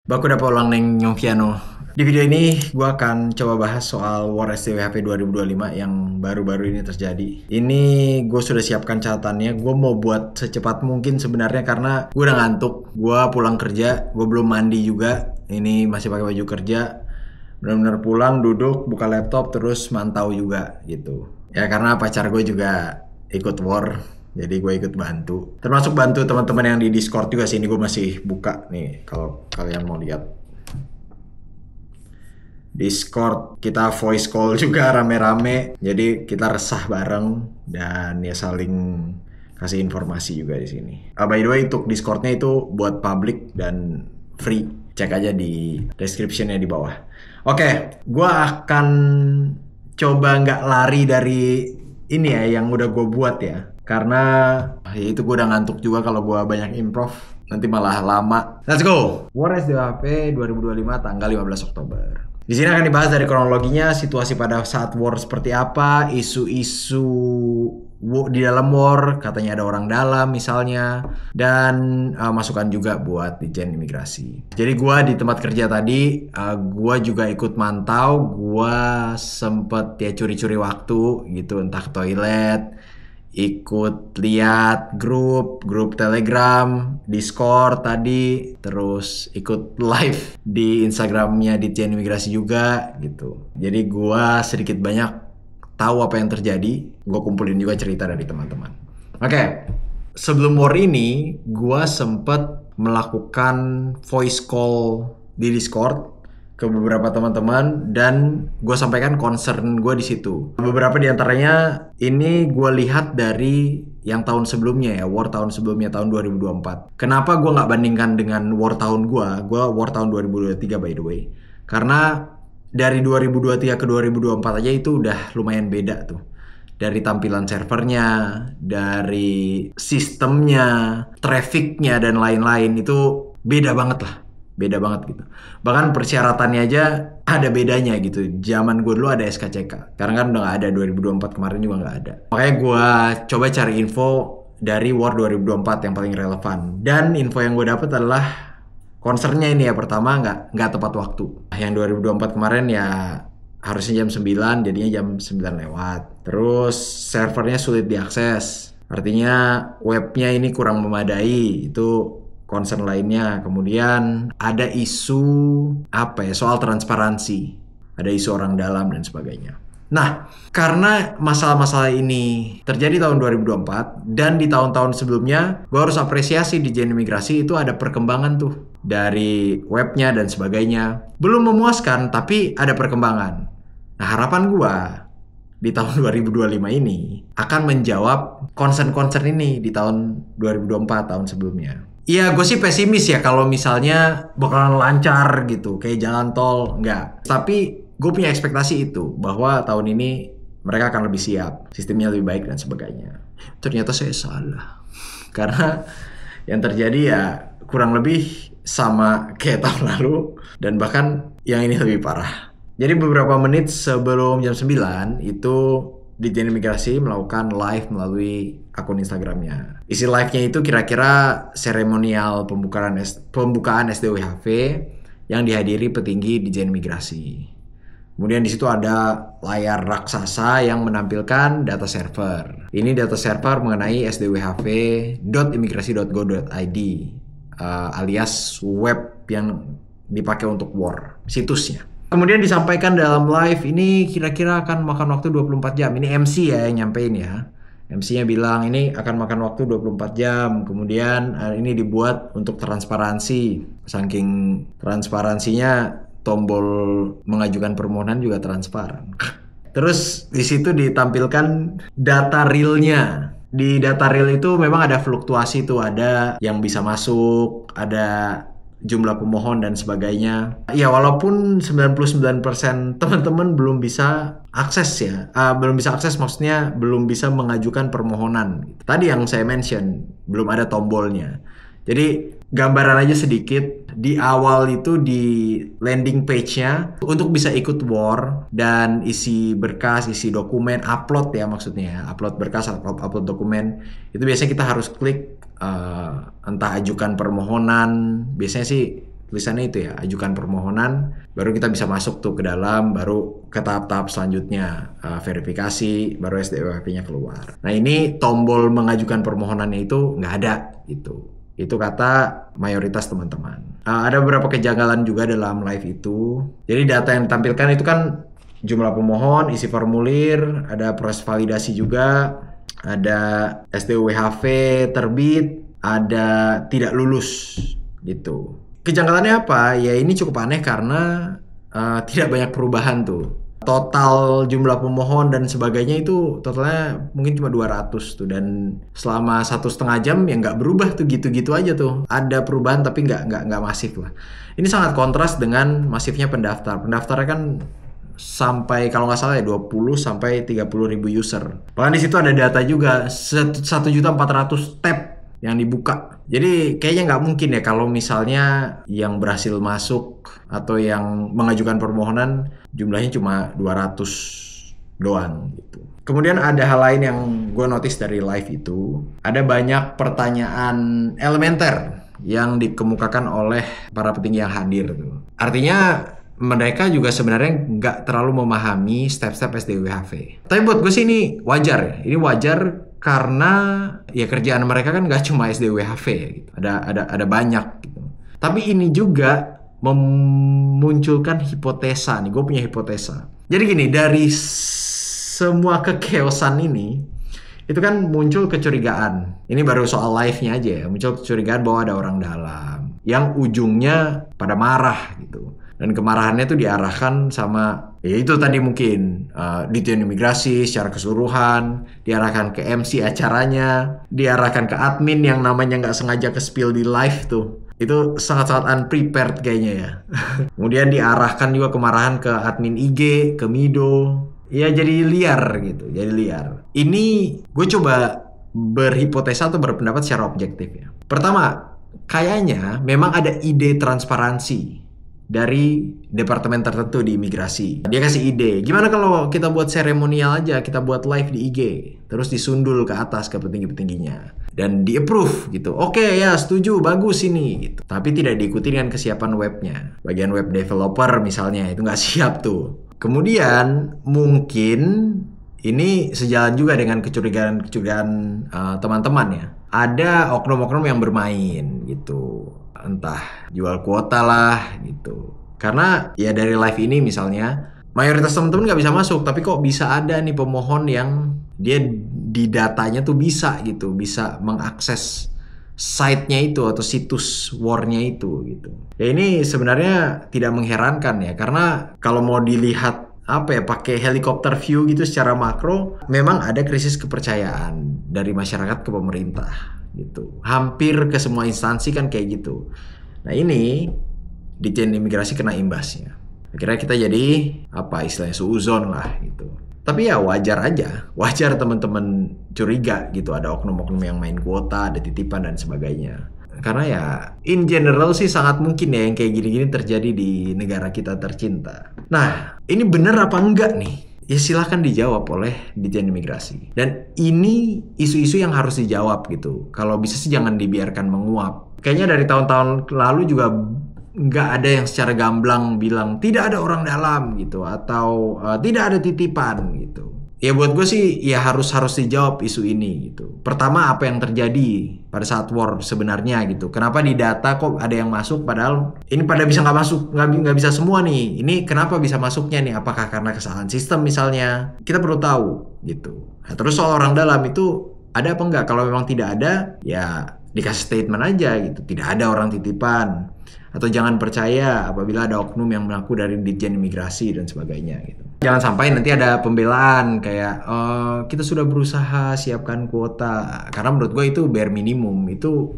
Baku dapat ulang neng Nyongkiano. Di video ini gue akan coba bahas soal War SDWHP 2025 yang baru-baru ini terjadi. Ini gue sudah siapkan catatannya. Gue mau buat secepat mungkin sebenarnya karena gue udah ngantuk. Gue pulang kerja, gue belum mandi juga. Ini masih pakai baju kerja. Benar-benar pulang, duduk, buka laptop, terus mantau juga gitu. Ya karena pacar gue juga ikut war. Jadi gue ikut bantu. Termasuk bantu teman-teman yang di Discord juga sih. Ini gue masih buka nih kalau kalian mau lihat. Discord kita voice call juga rame-rame. Jadi kita resah bareng dan ya saling kasih informasi juga di sini. By the way, untuk Discordnya itu buat public dan free. Cek aja di descriptionnya di bawah. Oke, gue akan coba nggak lari dari ini ya yang udah gue buat ya. Karena ya itu gue udah ngantuk juga kalau gue banyak improv. Nanti malah lama. Let's go! War SDWP 2025 tanggal 15 Oktober. Di sini akan dibahas dari kronologinya, situasi pada saat war seperti apa, isu-isu di dalam war, katanya ada orang dalam misalnya, dan masukan juga buat Ditjen Imigrasi. Jadi gue di tempat kerja tadi, gue juga ikut mantau, gue sempet ya curi-curi waktu gitu, entah ke toilet, ikut lihat grup Telegram, Discord tadi, terus ikut live di Instagramnya Ditjen Imigrasi juga gitu. Jadi gua sedikit banyak tahu apa yang terjadi, gua kumpulin juga cerita dari teman-teman. Oke, sebelum war ini gua sempet melakukan voice call di Discord ke beberapa teman-teman dan gue sampaikan concern gue di situ. Beberapa di antaranya ini gue lihat dari yang tahun sebelumnya ya, war tahun sebelumnya tahun 2024. Kenapa gue nggak bandingkan dengan war tahun gue war tahun 2023 by the way. Karena dari 2023 ke 2024 aja itu udah lumayan beda tuh. Dari tampilan servernya, dari sistemnya, trafficnya dan lain-lain itu beda banget lah. Beda banget gitu. Bahkan persyaratannya aja ada bedanya gitu. Zaman gue dulu ada SKCK. Sekarang kan udah gak ada, 2024 kemarin juga gak ada. Makanya gue coba cari info dari War 2024 yang paling relevan. Dan info yang gue dapet adalah concernnya ini ya, pertama nggak tepat waktu. Yang 2024 kemarin ya harusnya jam 9, jadinya jam 9 lewat. Terus servernya sulit diakses. Artinya webnya ini kurang memadai. Itu concern lainnya. Kemudian ada isu soal transparansi, ada isu orang dalam dan sebagainya. Nah, karena masalah-masalah ini terjadi tahun 2024 dan di tahun-tahun sebelumnya, gue harus apresiasi di Ditjen Imigrasi itu ada perkembangan tuh dari webnya dan sebagainya. Belum memuaskan, tapi ada perkembangan. Nah, harapan gue di tahun 2025 ini akan menjawab concern-concern ini di tahun 2024, tahun sebelumnya. Iya, gue sih pesimis ya kalau misalnya bakalan lancar gitu, kayak jalan tol, enggak. Tapi gue punya ekspektasi itu, bahwa tahun ini mereka akan lebih siap, sistemnya lebih baik dan sebagainya. Ternyata saya salah. Karena yang terjadi ya kurang lebih sama kayak tahun lalu, dan bahkan yang ini lebih parah. Jadi beberapa menit sebelum jam 9 itu Ditjen Imigrasi melakukan live melalui akun Instagramnya. Isi live-nya itu kira-kira seremonial pembukaan SDWHV yang dihadiri petinggi Ditjen Imigrasi. Kemudian di situ ada layar raksasa yang menampilkan data server. Ini data server mengenai sdwhv.imigrasi.go.id alias web yang dipakai untuk war, situsnya. Kemudian disampaikan dalam live ini kira-kira akan makan waktu 24 jam. Ini MC ya yang nyampein ya. MC-nya bilang ini akan makan waktu 24 jam. Kemudian ini dibuat untuk transparansi. Saking transparansinya tombol mengajukan permohonan juga transparan. Terus di situ ditampilkan data realnya. Di data real itu memang ada fluktuasi tuh, ada yang bisa masuk, ada jumlah pemohon dan sebagainya. Ya walaupun 99% teman-teman belum bisa akses ya. Belum bisa akses maksudnya belum bisa mengajukan permohonan. Tadi yang saya mention, belum ada tombolnya. Jadi gambaran aja sedikit. Di awal itu di landing page-nya untuk bisa ikut war dan isi berkas, isi dokumen, upload ya maksudnya. Upload berkas, upload dokumen. Itu biasanya kita harus klik entah ajukan permohonan, biasanya sih tulisannya itu ya, ajukan permohonan, baru kita bisa masuk tuh ke dalam, baru ke tahap-tahap selanjutnya, verifikasi, baru SDWHP-nya keluar. Nah ini tombol mengajukan permohonannya itu nggak ada gitu. Itu kata mayoritas teman-teman. Ada beberapa kejanggalan juga dalam live itu. Jadi data yang ditampilkan itu kan jumlah pemohon, isi formulir, ada proses validasi juga, ada SDWHV terbit, ada tidak lulus gitu. Kejanggalannya apa? Ya ini cukup aneh karena tidak banyak perubahan tuh. Total jumlah pemohon dan sebagainya itu totalnya mungkin cuma 200 tuh, dan selama 1,5 jam ya nggak berubah tuh, gitu-gitu aja tuh. Ada perubahan tapi nggak masif lah. Ini sangat kontras dengan masifnya pendaftar. Pendaftarnya kan sampai kalau nggak salah ya 20 sampai 30 ribu user. Bahkan di situ ada data juga 1.400.000 tab yang dibuka. Jadi kayaknya nggak mungkin ya kalau misalnya yang berhasil masuk atau yang mengajukan permohonan jumlahnya cuma 200 doang gitu. Kemudian ada hal lain yang gue notice dari live itu, ada banyak pertanyaan elementer yang dikemukakan oleh para petinggi yang hadir tuh. Artinya mereka juga sebenarnya nggak terlalu memahami step-step SDWHV. Tapi buat gue sih ini wajar ya. Ini wajar karena ya kerjaan mereka kan nggak cuma SDWHV ya gitu. Ada banyak gitu. Tapi ini juga memunculkan hipotesa nih. Gue punya hipotesa. Jadi gini, dari semua kekeosan ini itu kan muncul kecurigaan. Ini baru soal live-nya aja ya. Muncul kecurigaan bahwa ada orang dalam yang ujungnya pada marah gitu. Dan kemarahannya itu diarahkan sama, ya itu tadi mungkin Ditjen Imigrasi secara keseluruhan, diarahkan ke MC acaranya, diarahkan ke admin yang namanya nggak sengaja ke-spill di live tuh. Itu sangat-sangat unprepared kayaknya ya. Kemudian diarahkan juga kemarahan ke admin IG, ke Mido. Ya jadi liar gitu, jadi liar. Ini gue coba berhipotesa atau berpendapat secara objektif ya. Pertama, kayaknya memang ada ide transparansi dari departemen tertentu di imigrasi. Dia kasih ide, gimana kalau kita buat seremonial aja, kita buat live di IG, terus disundul ke atas ke petinggi-petingginya, dan di-approve gitu. Oke ya, setuju, bagus ini gitu. Tapi tidak diikuti dengan kesiapan webnya. Bagian web developer misalnya, itu nggak siap tuh. Kemudian mungkin ini sejalan juga dengan kecurigaan teman-teman ya. Ada oknum-oknum yang bermain gitu. Entah jual kuota lah gitu. Karena ya dari live ini misalnya mayoritas teman-teman nggak bisa masuk, tapi kok bisa ada nih pemohon yang dia di datanya tuh bisa gitu, bisa mengakses site-nya itu atau situs war-nya itu gitu. Ya ini sebenarnya tidak mengherankan ya, karena kalau mau dilihat apa ya, pakai helikopter view gitu secara makro, memang ada krisis kepercayaan dari masyarakat ke pemerintah gitu. Hampir ke semua instansi kan kayak gitu. Nah ini Ditjen Imigrasi kena imbasnya. Akhirnya kita jadi apa istilahnya suuzon lah gitu. Tapi ya wajar aja, wajar teman-teman curiga gitu, ada oknum-oknum yang main kuota, ada titipan dan sebagainya. Karena ya in general sih sangat mungkin ya yang kayak gini-gini terjadi di negara kita tercinta. Nah ini bener apa enggak nih? Ya silahkan dijawab oleh Ditjen Imigrasi. Dan ini isu-isu yang harus dijawab gitu. Kalau bisa sih jangan dibiarkan menguap. Kayaknya dari tahun-tahun lalu juga nggak ada yang secara gamblang bilang tidak ada orang dalam gitu, atau tidak ada titipan gitu. Ya buat gue sih ya harus dijawab isu ini gitu. Pertama, apa yang terjadi pada saat war sebenarnya gitu. Kenapa di data kok ada yang masuk padahal ini pada bisa nggak masuk, nggak bisa semua nih. Ini kenapa bisa masuknya nih? Apakah karena kesalahan sistem misalnya? Kita perlu tahu gitu. Nah, terus soal orang dalam itu ada apa enggak? Kalau memang tidak ada, ya dikasih statement aja gitu. Tidak ada orang titipan. Atau jangan percaya apabila ada oknum yang mengaku dari Ditjen Imigrasi dan sebagainya gitu. Jangan sampai nanti ada pembelaan kayak kita sudah berusaha siapkan kuota. Karena menurut gue itu bare minimum. Itu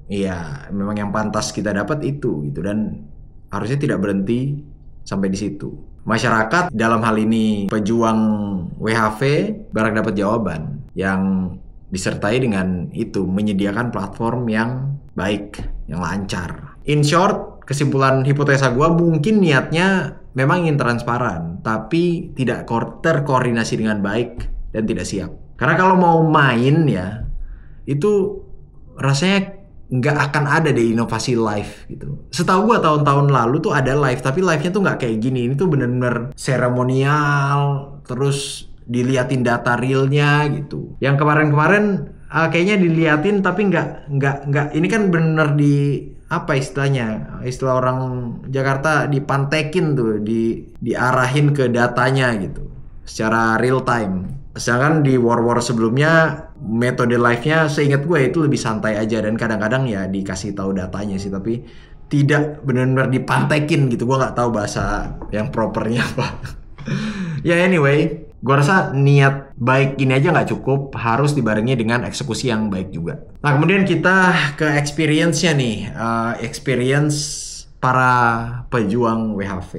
ya memang yang pantas kita dapat itu gitu, dan harusnya tidak berhenti sampai di situ. Masyarakat dalam hal ini pejuang WHV berhak dapat jawaban yang disertai dengan itu, menyediakan platform yang baik, yang lancar. In short, kesimpulan hipotesa gue mungkin niatnya memang ingin transparan, tapi tidak terkoordinasi dengan baik dan tidak siap. Karena kalau mau main ya, itu rasanya nggak akan ada deh inovasi live gitu. Setahu gua tahun-tahun lalu tuh ada live, tapi live-nya tuh nggak kayak gini. Ini tuh bener-bener seremonial, terus diliatin data realnya gitu. Yang kemarin-kemarin kayaknya diliatin tapi nggak. Ini kan bener di apa istilahnya? Istilah orang Jakarta dipantekin tuh, diarahin ke datanya gitu, secara real time. Sedangkan di war sebelumnya metode live-nya seingat gue itu lebih santai aja, dan kadang-kadang ya dikasih tahu datanya sih, tapi tidak benar-benar dipantekin gitu. Gue nggak tahu bahasa yang propernya apa. Ya anyway, gue rasa niat baik ini aja nggak cukup, harus dibarengi dengan eksekusi yang baik juga. Nah kemudian kita ke experience-nya nih, experience para pejuang WHV.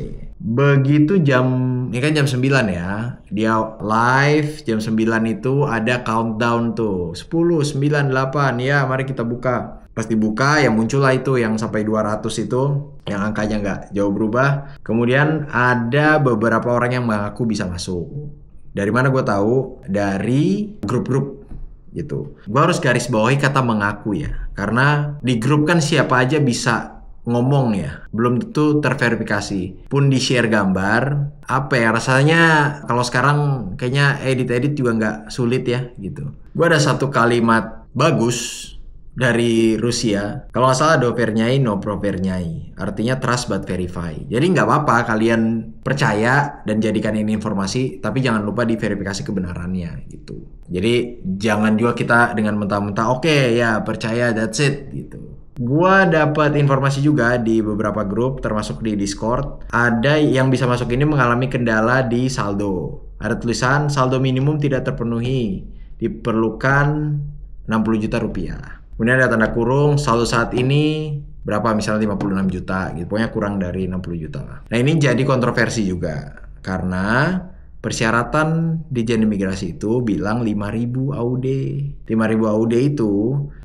Begitu ini kan jam 9 ya, dia live jam 9 itu ada countdown tuh, 10, 9, 8, ya mari kita buka. Pas dibuka ya muncullah itu yang sampai 200 itu, yang angkanya nggak jauh berubah. Kemudian ada beberapa orang yang mengaku bisa masuk. Dari mana gue tahu? Dari grup-grup gitu. Gue harus garis bawahi kata mengaku ya, karena di grup kan siapa aja bisa ngomong ya, belum tentu terverifikasi. Pun di share gambar, apa ya rasanya kalau sekarang kayaknya edit juga nggak sulit ya gitu. Gue ada satu kalimat bagus dari Rusia, kalau nggak salah dovernyai no provernyai, artinya trust but verify. Jadi nggak apa-apa kalian percaya dan jadikan ini informasi, tapi jangan lupa diverifikasi kebenarannya gitu. Jadi jangan juga kita dengan mentah-mentah oke, ya percaya that's it gitu. Gua dapat informasi juga di beberapa grup, termasuk di Discord, ada yang bisa masuk ini mengalami kendala di saldo. Ada tulisan saldo minimum tidak terpenuhi, diperlukan 60 juta rupiah. Kemudian ada tanda kurung, saldo saat ini berapa, misalnya 56 juta gitu, pokoknya kurang dari 60 juta lah. Nah ini jadi kontroversi juga, karena persyaratan Ditjen Imigrasi itu bilang 5.000 AUD. 5.000 AUD itu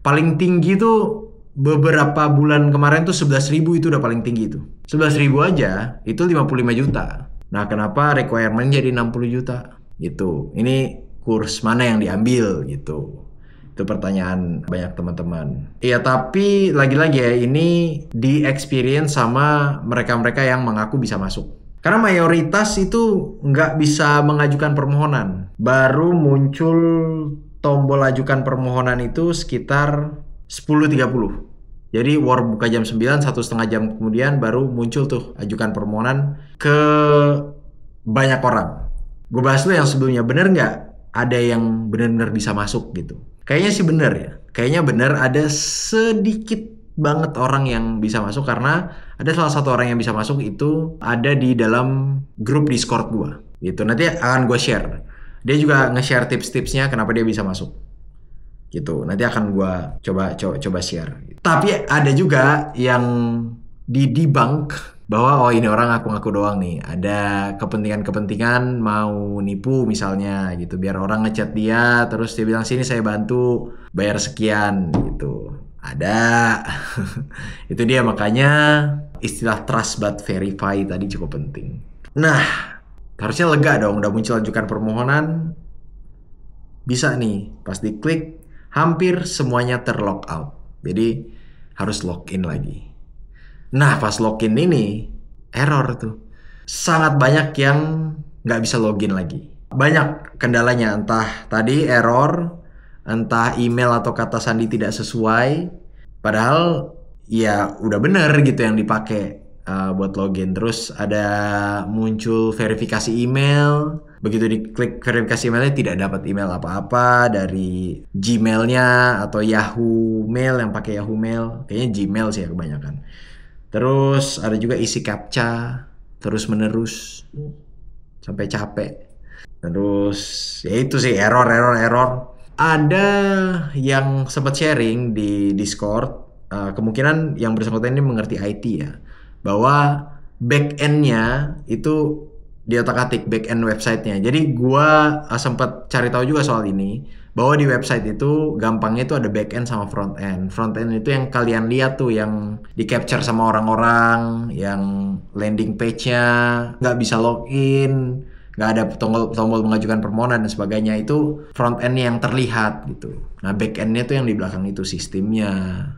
paling tinggi tuh beberapa bulan kemarin tuh 11.000 itu udah paling tinggi tuh. 11.000 aja itu 55 juta. Nah kenapa requirement jadi 60 juta gitu. Ini kurs mana yang diambil gitu. Itu pertanyaan banyak teman-teman. Ya tapi lagi-lagi ya ini di experience sama mereka-mereka yang mengaku bisa masuk. Karena mayoritas itu nggak bisa mengajukan permohonan. Baru muncul tombol ajukan permohonan itu sekitar 10.30. Jadi war buka jam 9, 1,5 jam kemudian baru muncul tuh ajukan permohonan ke banyak orang. Gue bahas dulu yang sebelumnya, bener nggak ada yang benar-benar bisa masuk gitu? Kayaknya sih bener ya. Kayaknya bener ada sedikit banget orang yang bisa masuk, karena ada salah satu orang yang bisa masuk itu ada di dalam grup Discord gue gitu. Nanti akan gue share. Dia juga nge-share tips-tipsnya kenapa dia bisa masuk gitu. Nanti akan gue coba share. Tapi ada juga yang debunk bahwa oh ini orang ngaku-ngaku doang nih, ada kepentingan mau nipu misalnya gitu, biar orang ngechat dia terus dia bilang sini saya bantu bayar sekian gitu. Ada. Itu dia, makanya istilah trust but verify tadi cukup penting. Nah, harusnya lega dong, udah muncul ajukan permohonan. Bisa nih, pas diklik hampir semuanya terlog out. Jadi harus login lagi. Nah pas login ini error tuh. Sangat banyak yang nggak bisa login lagi. Banyak kendalanya, entah tadi error, entah email atau kata sandi tidak sesuai. Padahal ya udah bener gitu yang dipakai buat login. Terus ada muncul verifikasi email. Begitu diklik verifikasi emailnya tidak dapat email apa-apa dari Gmailnya atau Yahoo Mail, yang pakai Yahoo Mail. Kayaknya Gmail sih ya kebanyakan. Terus ada juga isi captcha terus menerus sampai capek. Terus ya itu sih error. Ada yang sempat sharing di Discord, kemungkinan yang bersangkutan ini mengerti IT ya, bahwa back-end-nya itu di otak-atik back-end website-nya. Jadi gua sempat cari tahu juga soal ini, bahwa di website itu gampangnya itu ada back-end sama front-end. Front-end itu yang kalian lihat tuh, yang di-capture sama orang-orang, yang landing page-nya nggak bisa login, nggak ada tombol mengajukan permohonan dan sebagainya. Itu front end-nya yang terlihat gitu. Nah back end-nya tuh yang di belakang itu sistemnya,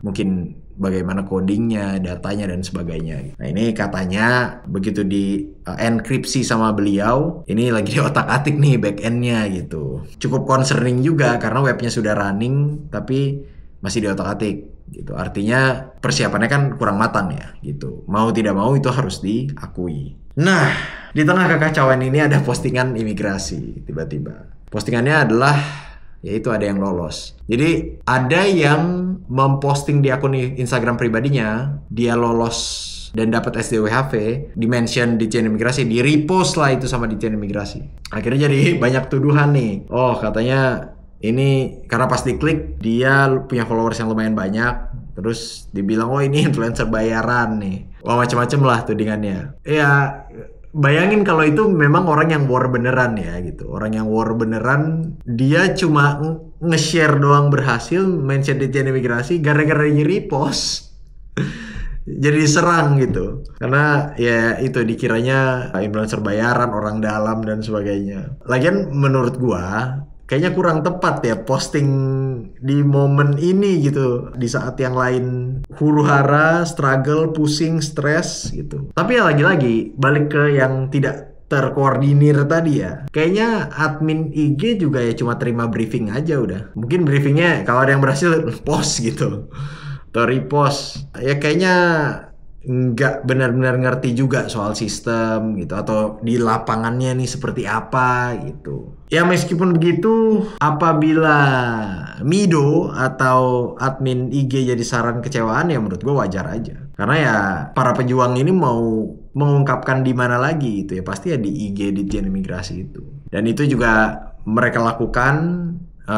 mungkin bagaimana codingnya, datanya dan sebagainya. Nah ini katanya begitu di enkripsi sama beliau, ini lagi diotak-atik nih back end-nya gitu. Cukup concerning juga karena webnya sudah running tapi masih diotak-atik gitu. Artinya persiapannya kan kurang matang ya gitu. Mau tidak mau itu harus diakui. Nah, di tengah kekacauan ini ada postingan imigrasi tiba-tiba. Postingannya adalah yaitu ada yang lolos. Jadi ada yang memposting di akun Instagram pribadinya, dia lolos dan dapat SDWHV, di-mention di Ditjen Imigrasi, di-repost lah itu sama Ditjen Imigrasi. Akhirnya jadi banyak tuduhan nih. Oh, katanya ini karena pas diklik dia punya followers yang lumayan banyak, terus dibilang oh ini influencer bayaran nih. Wah macam-macam lah tudingannya. Ya bayangin kalau itu memang orang yang war beneran ya gitu. Orang yang war beneran dia cuma nge-share doang berhasil, mention Ditjen Imigrasi gara-gara repost. Jadi diserang gitu. Karena ya itu dikiranya influencer bayaran, orang dalam dan sebagainya. Lagian menurut gua kayaknya kurang tepat ya posting di momen ini gitu, di saat yang lain huru-hara, struggle, pusing, stres gitu. Tapi ya lagi-lagi balik ke yang tidak terkoordinir tadi ya. Kayaknya admin IG juga ya cuma terima briefing aja udah. Mungkin briefingnya kalau ada yang berhasil post gitu atau repost. Ya kayaknya nggak benar-benar ngerti juga soal sistem gitu atau di lapangannya nih seperti apa gitu. Ya meskipun begitu, apabila Mido atau admin IG jadi saran kecewaan ya menurut gue wajar aja. Karena ya para pejuang ini mau mengungkapkan di mana lagi gitu ya, pasti ya di IG Ditjen Imigrasi itu. Dan itu juga mereka lakukan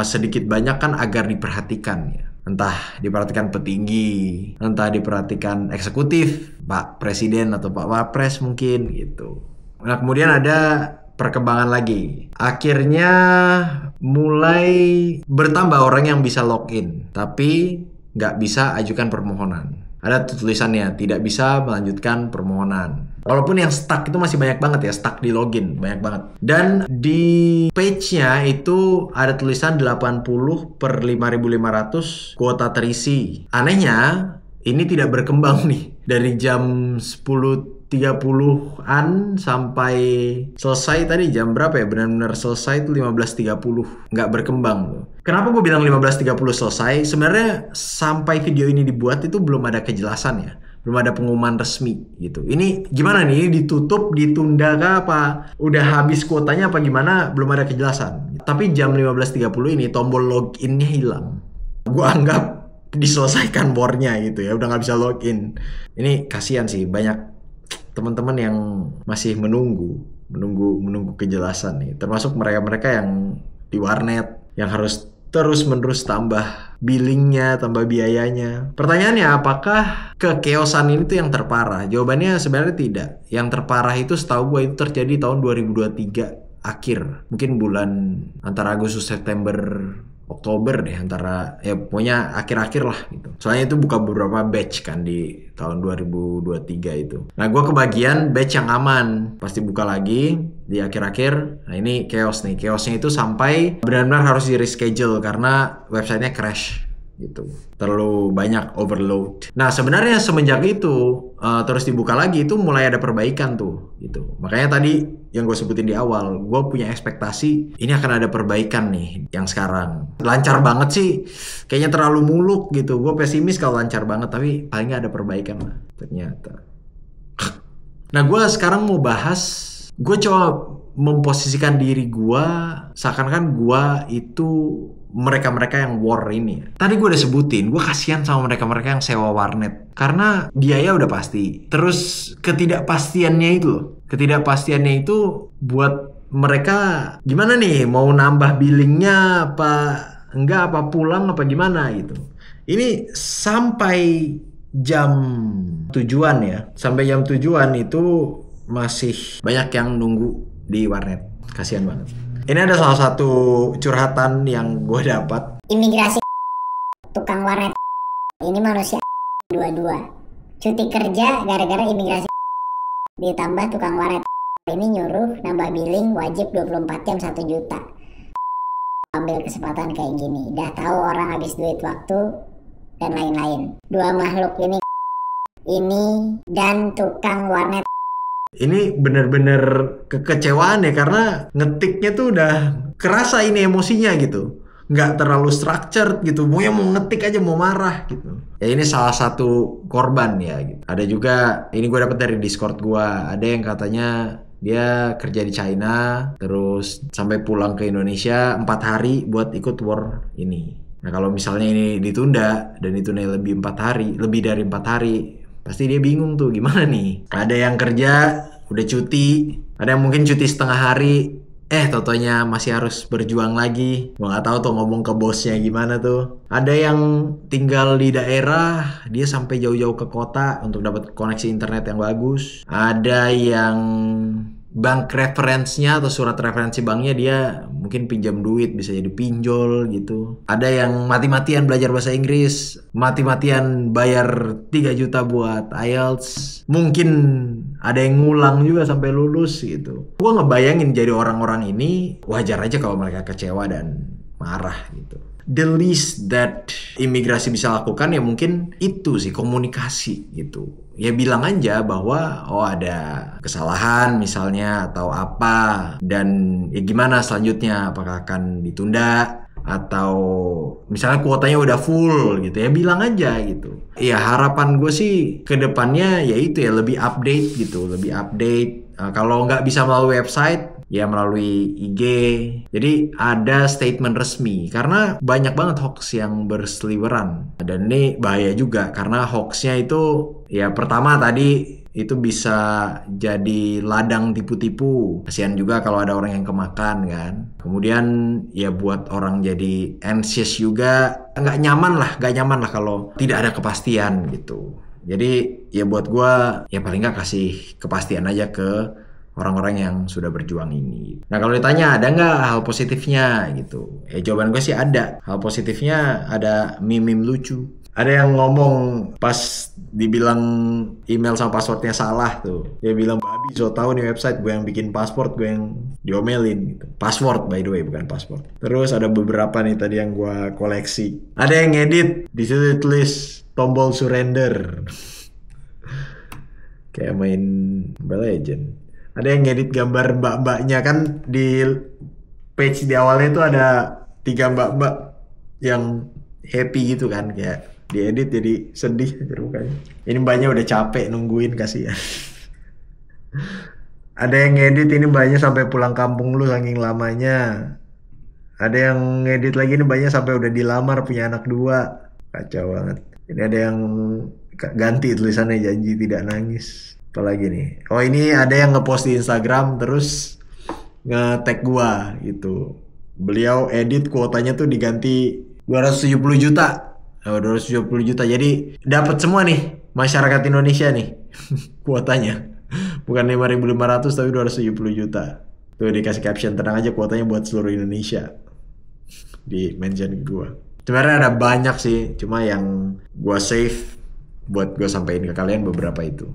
sedikit banyak kan agar diperhatikan ya. Entah diperhatikan petinggi, entah diperhatikan eksekutif, Pak Presiden atau Pak Wapres mungkin gitu. Nah kemudian ada perkembangan lagi. Akhirnya mulai bertambah orang yang bisa login, tapi nggak bisa ajukan permohonan. Ada tulisannya tidak bisa melanjutkan permohonan. Walaupun yang stuck itu masih banyak banget ya, stuck di login banyak banget. Dan di page-nya itu ada tulisan 80 per 5.500 kuota terisi. Anehnya ini tidak berkembang nih. Dari jam 10.30-an sampai selesai tadi jam berapa ya? Benar-benar selesai itu 15.30. Nggak berkembang tuh. Kenapa gue bilang 15.30 selesai? Sebenarnya sampai video ini dibuat itu belum ada kejelasan ya. Belum ada pengumuman resmi gitu. Ini gimana nih? Ditutup, ditunda kah apa? Udah habis kuotanya apa gimana? Belum ada kejelasan. Tapi jam 15.30 ini tombol login-nya hilang. Gue anggap diselesaikan war-nya gitu ya. Udah nggak bisa login. Ini kasihan sih. Banyak teman-teman yang masih menunggu kejelasan nih. Termasuk mereka-mereka yang di warnet yang harus terus-menerus tambah billingnya, tambah biayanya. Pertanyaannya apakah kekeosan ini tuh yang terparah? Jawabannya sebenarnya tidak. Yang terparah itu setahu gue itu terjadi tahun 2023 akhir. Mungkin bulan antara Agustus, September, Oktober deh, antara ya pokoknya akhir-akhir lah gitu. Soalnya itu buka beberapa batch kan di tahun 2023 itu. Nah gue kebagian batch yang aman, pasti buka lagi di akhir-akhir. Nah ini chaos nih, chaosnya itu sampai benar-benar harus di reschedule karena websitenya crash gitu, terlalu banyak overload. Nah sebenarnya semenjak itu terus dibuka lagi itu mulai ada perbaikan tuh gitu. Makanya tadi yang gue sebutin di awal, gue punya ekspektasi ini akan ada perbaikan nih yang sekarang. Lancar banget sih, kayaknya terlalu muluk gitu. Gue pesimis kalau lancar banget, tapi paling nggak ada perbaikan lah ternyata. Nah gue sekarang mau bahas, gue coba memposisikan diri gue seakan-akan gue itu mereka-mereka yang war ini. Tadi gue udah sebutin, gue kasihan sama mereka-mereka yang sewa warnet. Karena biaya udah pasti. Terus ketidakpastiannya itu loh. Ketidakpastiannya itu buat mereka gimana nih? Mau nambah billingnya apa enggak? Apa pulang apa gimana gitu. Ini sampai jam tujuan ya. Sampai jam tujuan itu masih banyak yang nunggu di warnet. Kasihan banget. Ini ada salah satu curhatan yang gue dapat. Imigrasi tukang warnet ini manusia dua-dua. Cuti kerja gara-gara imigrasi ditambah tukang warnet. ini nyuruh nambah billing wajib 24 jam 1 juta. Ambil kesempatan kayak gini, udah tahu orang habis duit waktu dan lain-lain. Dua makhluk ini dan tukang warnet. Ini bener-bener kekecewaan ya, karena ngetiknya tuh udah kerasa ini emosinya gitu. Nggak terlalu structured gitu, mau ngetik aja mau marah gitu. Ya ini salah satu korban ya gitu. Ada juga, ini gue dapet dari Discord gue, ada yang katanya dia kerja di China, terus sampai pulang ke Indonesia 4 hari buat ikut war ini. Nah kalau misalnya ini ditunda dan ditunda lebih dari 4 hari, pasti dia bingung tuh gimana nih. Ada yang kerja udah cuti, ada yang mungkin cuti setengah hari, totonya masih harus berjuang lagi. Gua nggak tahu tuh ngomong ke bosnya gimana tuh. Ada yang tinggal di daerah, dia sampai jauh-jauh ke kota untuk dapat koneksi internet yang bagus. Ada yang bank referensinya atau surat referensi banknya dia mungkin pinjam duit, bisa jadi pinjol gitu. Ada yang mati-matian belajar bahasa Inggris, mati-matian bayar 3 juta buat IELTS. Mungkin ada yang ngulang juga sampai lulus gitu. Gua ngebayangin jadi orang-orang ini, wajar aja kalau mereka kecewa dan marah gitu. The least that imigrasi bisa lakukan ya mungkin itu sih, komunikasi gitu. Ya bilang aja bahwa ada kesalahan misalnya atau apa, dan ya gimana selanjutnya, apakah akan ditunda atau misalnya kuotanya udah full gitu, ya bilang aja gitu. Ya harapan gue sih ke depannya ya itu ya, lebih update gitu, lebih update. Kalau nggak bisa melalui website ya melalui IG. Jadi ada statement resmi, karena banyak banget hoax yang berseliweran. Dan ini bahaya juga, karena hoaxnya itu ya pertama tadi itu bisa jadi ladang tipu-tipu. Kasihan juga kalau ada orang yang kemakan kan. Kemudian ya buat orang jadi anxious juga, nggak nyaman lah kalau tidak ada kepastian gitu. Jadi ya buat gue ya paling nggak kasih kepastian aja ke orang-orang yang sudah berjuang ini. Nah kalau ditanya ada nggak hal positifnya gitu, jawaban gue sih ada. Hal positifnya ada meme-meme lucu. Ada yang ngomong pas dibilang email sama passwordnya salah tuh, dia bilang babi so tau nih website, gue yang bikin password, gue yang diomelin gitu. Password by the way, bukan password. Terus ada beberapa nih tadi yang gue koleksi. Ada yang ngedit, di situ tulis tombol surrender. Kayak main Mobile Legend. Ada yang ngedit gambar mbak-mbaknya, kan di page di awalnya itu ada 3 mbak-mbak yang happy gitu kan, kayak diedit jadi sedih aja mukanya. Ini mbaknya udah capek nungguin, kasihan. Ada yang ngedit ini mbaknya sampai pulang kampung lu saking lamanya. Ada yang ngedit lagi ini mbaknya sampai udah dilamar punya anak 2. Kacau banget. Ini ada yang ganti tulisannya janji tidak nangis. Apalagi nih, ini ada yang ngepost di Instagram terus nge-tag gua gitu. Beliau edit kuotanya tuh diganti 270 juta. 270 juta. Jadi dapat semua nih masyarakat Indonesia nih kuotanya. Bukan 5.500 tapi 270 juta. Tuh dikasih caption, tenang aja kuotanya buat seluruh Indonesia. Di mention gua. Sebenarnya ada banyak sih, cuma yang gua save buat gua sampein ke kalian beberapa itu.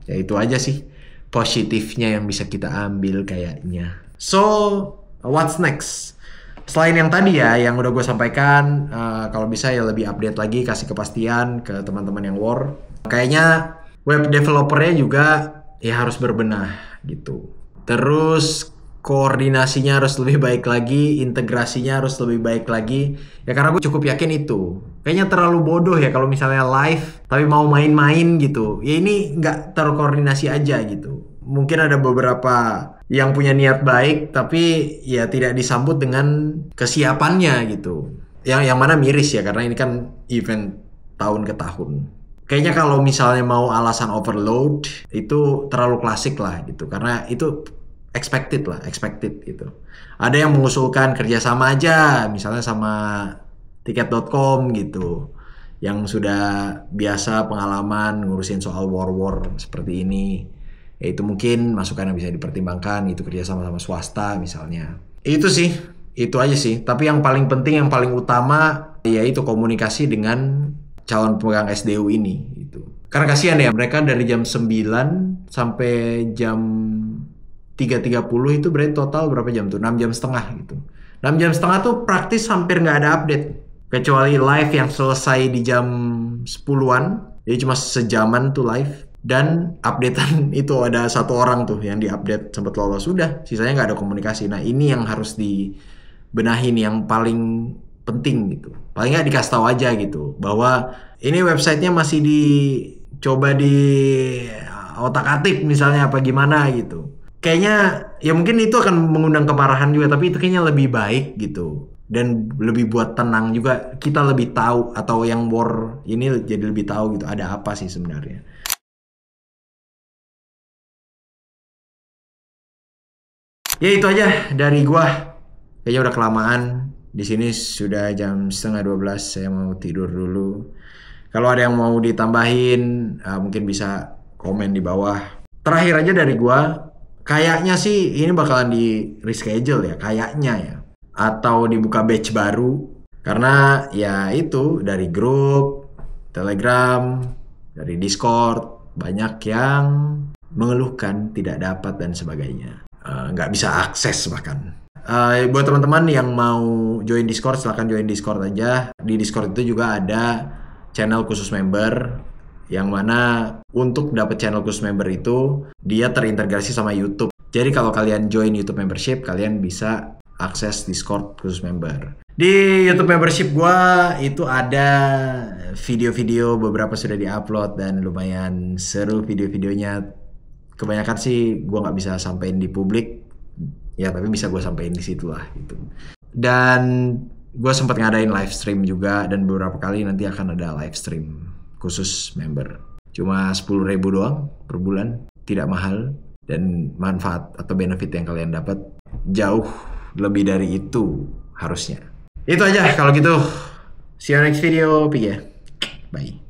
Ya itu aja sih positifnya yang bisa kita ambil kayaknya. So, what's next? Selain yang tadi ya, yang udah gue sampaikan, kalau bisa ya lebih update lagi, kasih kepastian ke teman-teman yang war. Kayaknya web developernya juga ya harus berbenah gitu. Terus koordinasinya harus lebih baik lagi, integrasinya harus lebih baik lagi. Ya karena gue cukup yakin itu. Kayaknya terlalu bodoh ya kalau misalnya live tapi mau main-main gitu. Ya ini nggak terkoordinasi aja gitu. Mungkin ada beberapa yang punya niat baik tapi ya tidak disambut dengan kesiapannya gitu. Yang mana miris ya, karena ini kan event tahun ke tahun. Kayaknya kalau misalnya mau alasan overload itu terlalu klasik lah gitu. Karena itu expected gitu. Ada yang mengusulkan kerjasama aja, misalnya sama tiket.com gitu, yang sudah biasa pengalaman ngurusin soal war seperti ini. Ya itu mungkin masukan yang bisa dipertimbangkan, itu kerjasama sama swasta misalnya. Itu sih, itu aja sih. Tapi yang paling penting, yang paling utama, yaitu komunikasi dengan calon pemegang SDU ini gitu. Karena kasihan ya, mereka dari jam 9 sampai jam 3.30 itu berarti total berapa jam tuh? 6 jam setengah gitu. 6 jam setengah tuh praktis hampir nggak ada update. Kecuali live yang selesai di jam 10-an. Jadi cuma sejaman tuh live. Dan updatean itu ada satu orang tuh yang diupdate sempat lolos. Sudah, sisanya nggak ada komunikasi. Nah ini yang harus dibenahin, yang paling penting gitu. Paling nggak dikasih tahu aja gitu. Bahwa ini websitenya masih dicoba di otak-atik misalnya apa gimana gitu. Kayaknya ya mungkin itu akan mengundang kemarahan juga, tapi itu kayaknya lebih baik gitu. Dan lebih buat tenang juga, kita lebih tahu, atau yang war ini jadi lebih tahu gitu ada apa sih sebenarnya. Ya itu aja dari gua. Kayaknya udah kelamaan. Di sini sudah jam 11:30, saya mau tidur dulu. Kalau ada yang mau ditambahin, mungkin bisa komen di bawah. Terakhir aja dari gua, kayaknya sih ini bakalan di reschedule ya, kayaknya ya. Atau dibuka batch baru. Karena ya itu dari grup, Telegram, dari Discord, banyak yang mengeluhkan tidak dapat dan sebagainya. Nggak bisa akses bahkan. Buat teman-teman yang mau join Discord, silahkan join Discord aja. Di Discord itu juga ada channel khusus member, yang mana untuk dapat channel khusus member itu dia terintegrasi sama YouTube. Jadi kalau kalian join YouTube membership, kalian bisa akses Discord khusus member. Di YouTube membership gua itu ada video-video, beberapa sudah diupload dan lumayan seru video-videonya. Kebanyakan sih gua nggak bisa sampein di publik, ya tapi bisa gue sampein di situ lah gitu. Dan gue sempat ngadain live stream juga, dan beberapa kali nanti akan ada live stream khusus member. Cuma 10.000 doang per bulan, tidak mahal, dan manfaat atau benefit yang kalian dapat jauh lebih dari itu harusnya. Itu aja kalau gitu. See you next video, ya. Bye.